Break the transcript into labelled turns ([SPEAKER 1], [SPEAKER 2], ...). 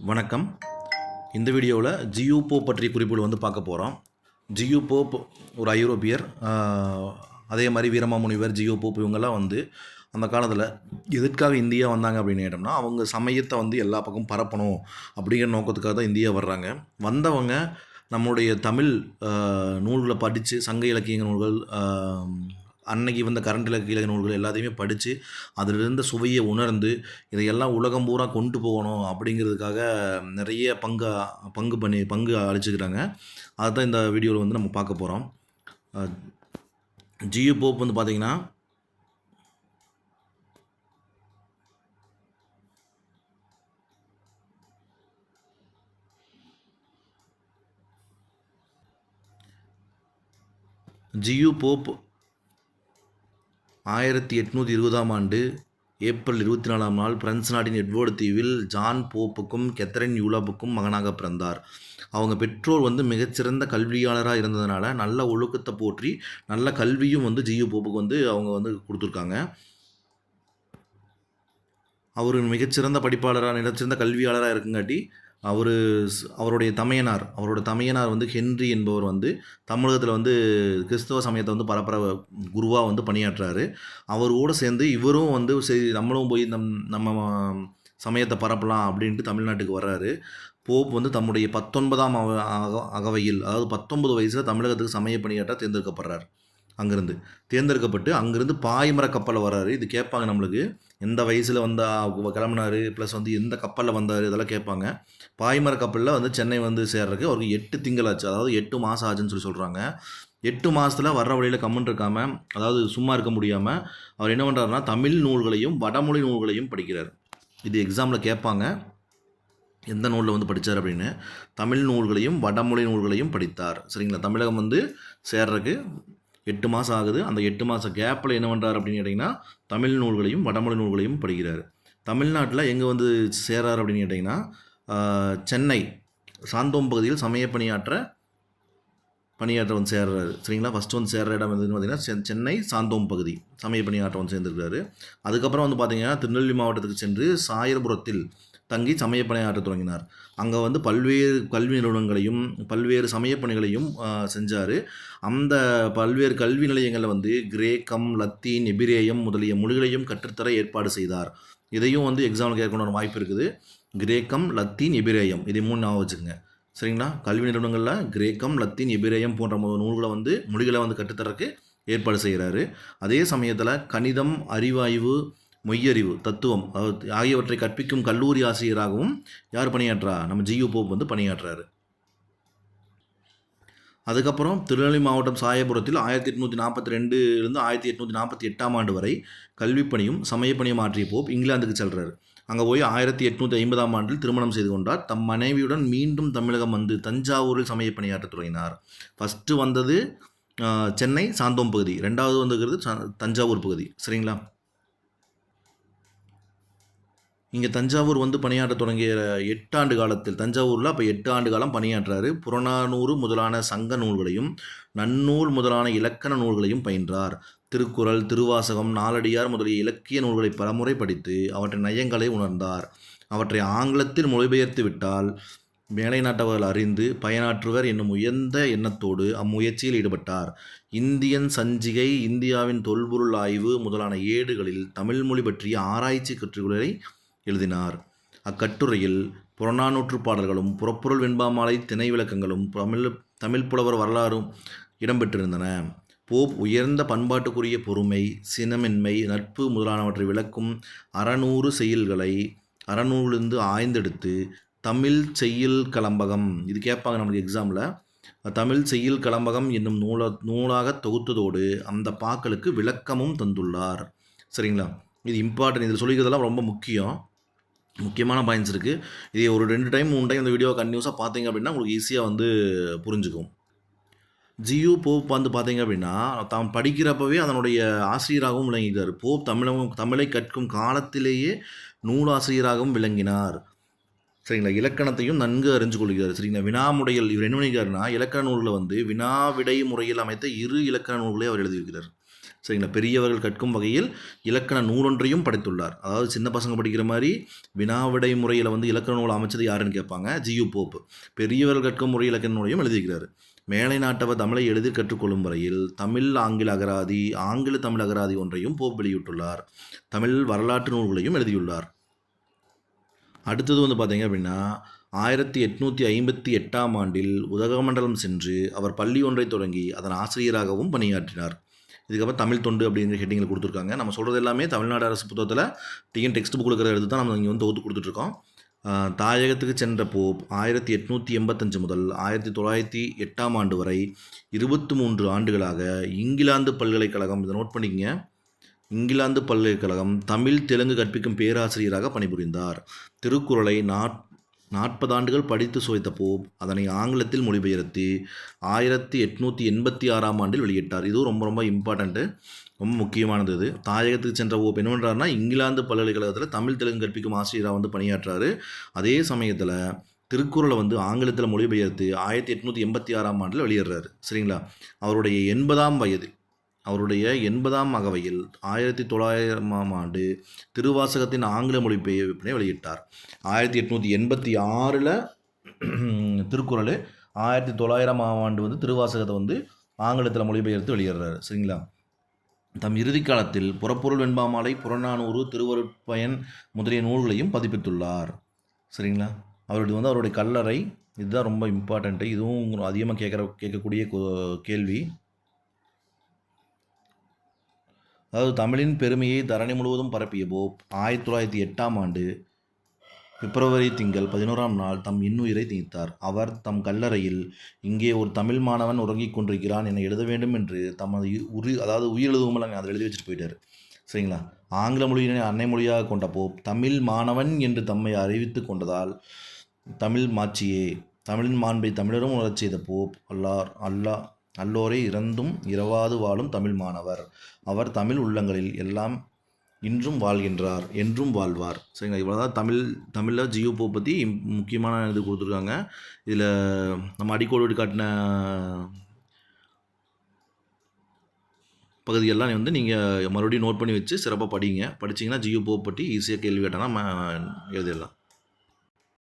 [SPEAKER 1] வணக்கம். இந்த வீடியோவில் ஜியு போப் பற்றிய குறிப்புகள் பார்க்க போகிறோம். ஜியு போப் ஒரு ஐரோப்பியர். அதே மாதிரி வீரமாமுனிவர், ஜியு போப் இவங்கெல்லாம் அந்த காலத்தில் எதற்காக இந்தியா வந்தாங்க அப்படின்னு கேட்டோம்னா, அவங்க சமயத்தை எல்லா பக்கமும் பரப்பணும் அப்படிங்கிற நோக்கத்துக்காக தான் இந்தியா வர்றாங்க. வந்தவங்க நம்முடைய தமிழ் நூல்களை படித்து, சங்க இலக்கிய நூல்கள், அன்னைக்கு கரண்ட் இலக்கிய நூல்கள் எல்லாத்தையுமே படித்து அதிலிருந்த சுவையை உணர்ந்து இதையெல்லாம் உலகம் பூரா கொண்டு போகணும் அப்படிங்கிறதுக்காக நிறைய பங்கு அளிச்சுக்கிறாங்க. அதுதான் இந்த வீடியோவில் நம்ம பார்க்க போகிறோம். ஜியு போப் பார்த்திங்கன்னா ஜியு போப் 1820 ஏப்ரல் 24 பிரான்ஸ் நாட்டின் எட்வர்டு தீவில் ஜான் போப்புக்கும் கெத்தரின் யூலாப்புக்கும் மகனாக பிறந்தார். அவங்க பெற்றோர் மிகச்சிறந்த கல்வியாளராக இருந்ததுனால நல்ல ஒழுக்கத்தை போற்றி நல்ல கல்வியும் ஜியு போப்புக்கு அவங்க கொடுத்துருக்காங்க. அவர் மிகச்சிறந்த படிப்பாளராக, மிகச்சிறந்த கல்வியாளராக இருக்குங்காட்டி அவருடைய தமையனார் ஹென்றி என்பவர் தமிழகத்தில் கிறிஸ்தவ சமயத்தை பரப்புற குருவாக பணியாற்றுறாரு. அவரோடு சேர்ந்து இவரும் சரி நம்மளும் போய் நம்ம சமயத்தை பரப்பலாம் அப்படின்ட்டு தமிழ்நாட்டுக்கு வர்றாரு. போப் தம்முடைய 19ஆம் அகவையில், அதாவது 19 வயசில் தமிழகத்துக்கு சமய பணியாற்ற தேர்ந்தெடுக்கப்படுறார். தேர்ந்தெடுக்கப்பட்டு அங்கேருந்து பாய்மர கப்பலில் வர்றாரு. இது கேட்பாங்க நம்மளுக்கு, எந்த வயசில் கிளம்புனார், ப்ளஸ் எந்த கப்பலில் வந்தார், இதெல்லாம் கேட்பாங்க. பாய்மர கப்பலில் சென்னை சேர்றதுக்கு அவருக்கு 8 திங்கள் ஆச்சு, அதாவது 8 மாதம் ஆச்சுன்னு சொல்கிறாங்க. 8 மாதத்தில் வர்ற வழியில் கம்மன் இருக்காமல், அதாவது சும்மா இருக்க முடியாமல் அவர் என்ன பண்ணுறாருனா தமிழ் நூல்களையும் வடமொழி நூல்களையும் படிக்கிறார். இது எக்ஸாமில் கேட்பாங்க, எந்த நூலில் படித்தார் அப்படின்னு. தமிழ் நூல்களையும் வடமொழி நூல்களையும் படித்தார். சரிங்களா. தமிழகம் சேர்றதுக்கு 8 மாதம் ஆகுது. அந்த 8 மாதம் கேப்பில் என்ன பண்ணுறாரு அப்படின்னு கேட்டிங்கன்னா, தமிழ் நூல்களையும் வடமொழி நூல்களையும் படிக்கிறார். தமிழ்நாட்டில் எங்கே சேர்றார் அப்படின்னு கேட்டிங்கன்னா, சென்னை சாந்தோம் பகுதியில் சமய பணியாற்ற சேர்றாரு. சரிங்களா. ஃபஸ்ட்டு சேர்ற இடம் பார்த்திங்கன்னா சென்னை சாந்தோம் பகுதி சமய பணியாற்ற சேர்ந்துருக்காரு. அதுக்கப்புறம் பார்த்திங்கன்னா திருநெல்வேலி மாவட்டத்துக்கு சென்று சாயர்புரத்தில் தங்கி சமய பணியாற்ற தொடங்கினார். அங்கே பல்வேறு கல்வி நிறுவனங்களையும் பல்வேறு சமய பணிகளையும் செஞ்சார். அந்த பல்வேறு கல்வி நிலையங்களில் கிரேக்கம், லத்தீன், எபிரேயம் முதலிய மொழிகளையும் கற்றுத்தர ஏற்பாடு செய்தார். இதையும் எக்ஸாமில் கேட்கணும்னு வாய்ப்பு இருக்குது. கிரேக்கம், லத்தீன், எபிரேயம், இதை 3 ஞாபகம் வச்சுக்கோங்க. சரிங்களா. கல்வி நிறுவனங்களில் கிரேக்கம், லத்தீன், எபிரேயம் போன்ற நூல்களை மொழிகளை கற்றுத்தரக்கு ஏற்பாடு செய்கிறாரு. அதே சமயத்தில் கணிதம், அறிவாய்வு, மொய்யறிவு, தத்துவம் ஆகியவற்றை கற்பிக்கும் கல்லூரி ஆசிரியராகவும் யார் பணியாற்றா, நம்ம ஜியு போப் பணியாற்றுறாரு. அதுக்கப்புறம் திருநெல்வேலி மாவட்டம் சாயபுரத்தில் 1842 1848 வரை கல்விப்பணியும் சமயப்பணியும் ஆற்றிய போப் இங்கிலாந்துக்கு செல்கிறார். அங்கே போய் 1850 திருமணம் செய்து கொண்டார். தம் மனைவியுடன் மீண்டும் தமிழகம் தஞ்சாவூரில் சமயப்பணியாற்ற தொடங்கினார். ஃபஸ்ட்டு வந்தது சென்னை சாந்தோம் பகுதி, ரெண்டாவது வந்துக்கிறது தஞ்சாவூர் பகுதி. சரிங்களா. இங்கே தஞ்சாவூர் பணியாற்ற தொடங்கிய 8 ஆண்டு காலத்தில் தஞ்சாவூரில் அப்போ 8 ஆண்டு காலம் பணியாற்றாரு. புறநானூறு முதலான சங்க நூல்களையும் நன்னூல் முதலான இலக்கண நூல்களையும் பயின்றார். திருக்குறள், திருவாசகம், நாலடியார் முதலிய இலக்கிய நூல்களை பலமுறை படித்து அவற்றின் நயங்களை உணர்ந்தார். அவற்றை ஆங்கிலத்தில் மொழிபெயர்த்து விட்டால் மேலை நாட்டவர்கள் அறிந்து பயனாற்றுவர் என்னும் உயர்ந்த எண்ணத்தோடு அம்முயற்சியில் ஈடுபட்டார். இந்தியன் சஞ்சிகை, இந்தியாவின் தொல்பொருள் ஆய்வு முதலான ஏடுகளில் தமிழ் மொழி பற்றிய ஆராய்ச்சி கட்டுரைகளை எழுதினார். அக்கட்டுரையில் புறநானூற்று பாடல்களும் புறப்பொருள் வெண்பாமாலை திணை விளக்கங்களும் தமிழ் புலவர் வரலாறும் இடம்பெற்றிருந்தன. போப் உயர்ந்த பண்பாட்டுக்குரிய பொறுமை, சினமின்மை, நட்பு முதலானவற்றை விளக்கும் 600 செய்யுள்களை அறநூலிருந்து ஆய்ந்தெடுத்து தமிழ் செய்யுள் கலம்பகம், இது கேட்பாங்க நமக்கு எக்ஸாமில், தமிழ் செய்யுள் கலம்பகம் என்னும் நூலாக தொகுத்ததோடு அந்த பாக்களுக்கு விளக்கமும் தந்துள்ளார். சரிங்களா. இது இம்பார்ட்டன்ட். இதில் சொல்லிக்கிறதெல்லாம் ரொம்ப முக்கியமான பாயிண்ட்ஸ் இருக்குது. இதை ஒரு 2 டைம் 3 டைம் இந்த வீடியோவை கண்டினியூஸாக பார்த்தீங்க அப்படின்னா உங்களுக்கு ஈஸியாக புரிஞ்சுக்கும். ஜியு போப் பார்த்தீங்க அப்படின்னா தான் படிக்கிறப்பவே அதனுடைய ஆசிரியராகவும் விளங்கினார். போப் தமிழை கற்கும் காலத்திலேயே நூலாசிரியராகவும் விளங்கினார். சரிங்களா. இலக்கணத்தையும் நன்கு அறிஞ்சு கொள்கிறார். சரிங்களா. வினாமுடையில் இவர் என்ன பண்ணிக்கிறாருன்னா, இலக்கண நூல்களை வினா விடை முறையில் அமைத்த 2 இலக்கண நூல்களை அவர் எழுதியிருக்கிறார். சரிங்களா. பெரியவர்கள் கற்கும் வகையில் இலக்கண நூலொன்றையும் படைத்துள்ளார். அதாவது சின்ன பசங்க படிக்கிற மாதிரி வினாவிடை முறையில் வந்து இலக்கண நூல் அமைச்சது யாருன்னு கேட்பாங்க. G U Pope. பெரியவர்கள் கற்கும் முறை இலக்கண நூலையும் எழுதியிருக்கிறார். மேலை நாட்டவர் தமிழை எளிதில் கற்றுக்கொள்ளும் வரையில் தமிழ் ஆங்கில அகராதி, ஆங்கில தமிழ் அகராதி ஒன்றையும் போப் வெளியிட்டுள்ளார். தமிழ் வரலாற்று நூல்களையும் எழுதியுள்ளார். அடுத்தது வந்து பார்த்தீங்க அப்படின்னா 1858ஆம் ஆண்டில் உதகமண்டலம் சென்று அவர் பள்ளி ஒன்றை தொடங்கி அதன் ஆசிரியராகவும் பணியாற்றினார். இதுக்கப்புறம் தமிழ் தொண்டு அப்படிங்கிற ஹெட்டிங்கில் கொடுத்துருக்காங்க. நம்ம சொல்கிறது எல்லாமே தமிழ்நாடு அரசு புத்தகத்தில் டிஎன் டெக்ஸ்ட் புக் கொடுக்குற எடுத்து தான் நம்ம இங்கே வந்து தொகுத்து கொடுத்துட்ருக்கோம். தாயகத்துக்கு சென்ற போப் 1885 முதல் 1908ஆம் ஆண்டு வரை 23 ஆண்டுகளாக இங்கிலாந்து பல்கலைக்கழகம், இதை நோட் பண்ணிக்கங்க, இங்கிலாந்து பல்கலைக்கழகம் தமிழ் தெலுங்கு கற்பிக்கும் பேராசிரியராக பணிபுரிந்தார். திருக்குறளை 40 ஆண்டுகள் படித்து சுவைத்த போப் அதனை ஆங்கிலத்தில் மொழிபெயர்த்து 1886ஆம் ஆண்டில் வெளியிட்டார். இதுவும் ரொம்ப ரொம்ப இம்பார்ட்டண்ட்டு, ரொம்ப முக்கியமானது. இது தாயகத்துக்கு சென்ற போப் என்ன பண்ணுறாருனா இங்கிலாந்து பல்கலைக்கழகத்தில் தமிழ் தெலுங்கு கற்பிக்கும் ஆசிரியராக வந்து பணியாற்றாரு. அதே சமயத்தில் திருக்குறளை வந்து ஆங்கிலத்தில் மொழிபெயர்த்து 1886ஆம் ஆண்டில் வெளியிடுறாரு. சரிங்களா. அவருடைய 80ஆம் வயது, அவருடைய 80ஆம் அகவையில் 1900ஆம் ஆண்டு திருவாசகத்தின் ஆங்கில மொழிபெயர்ப்பினை வெளியிட்டார். 1886 திருக்குறள், 1900ஆம் ஆண்டு வந்து திருவாசகத்தை வந்து ஆங்கிலத்தில் மொழிபெயர்த்து வெளியிடுறாரு. சரிங்களா. தம் இறுதி காலத்தில் புறப்பொருள் வெண்பாமாலை, புறநானூறு, திருவருட்பயன் முதலிய நூல்களையும் பதிப்பித்துள்ளார். சரிங்களா. அவருடைய வந்து அவருடைய கல்லறை, இதுதான் ரொம்ப இம்பார்ட்டண்ட்டு. இதுவும் அதிகமாக கேட்கக்கூடிய கேள்வி. அதாவது தமிழின் பெருமையை தரணி முழுவதும் பரப்பிய போப் 1908ஆம் ஆண்டு பிப்ரவரி திங்கள் 11ஆம் நாள் தம் இன்னுயிரை நீத்தார். அவர் தம் கல்லறையில் இங்கே ஒரு தமிழ் மாணவன் உறங்கிக் கொண்டிருக்கிறான் என எழுத வேண்டும் என்று தமது அதாவது உயிரெழுதுவமெல்லாம் அதை எழுதி வச்சுட்டு போயிட்டார். சரிங்களா. ஆங்கில மொழியினை அன்னை மொழியாக கொண்ட போப் தமிழ் மாணவன் என்று தம்மை அறிவித்து கொண்டதால் தமிழ் மாட்சியே, தமிழின் மாண்பை தமிழரும் உணரச் செய்த போப் அல்லோரை இறந்தும் இரவாது வாழும் தமிழ் மாணவர். அவர் தமிழ் உள்ளங்களில் எல்லாம் இன்றும் வாழ்கின்றார், என்றும் வாழ்வார். சரிங்களா. இவ்வளோ தான் தமிழில் ஜியு போப் பற்றி முக்கியமான இது கொடுத்துருக்காங்க. இதில் நம்ம அடிக்கோடு காட்டின பகுதியெல்லாம் வந்து நீங்கள் மறுபடியும் நோட் பண்ணி வச்சு சிறப்பாக படிங்க. படிச்சிங்கன்னா ஜியு போப் பற்றி ஈஸியாக கேள்வி கேட்டால் நம்ம எழுதிடலாம்.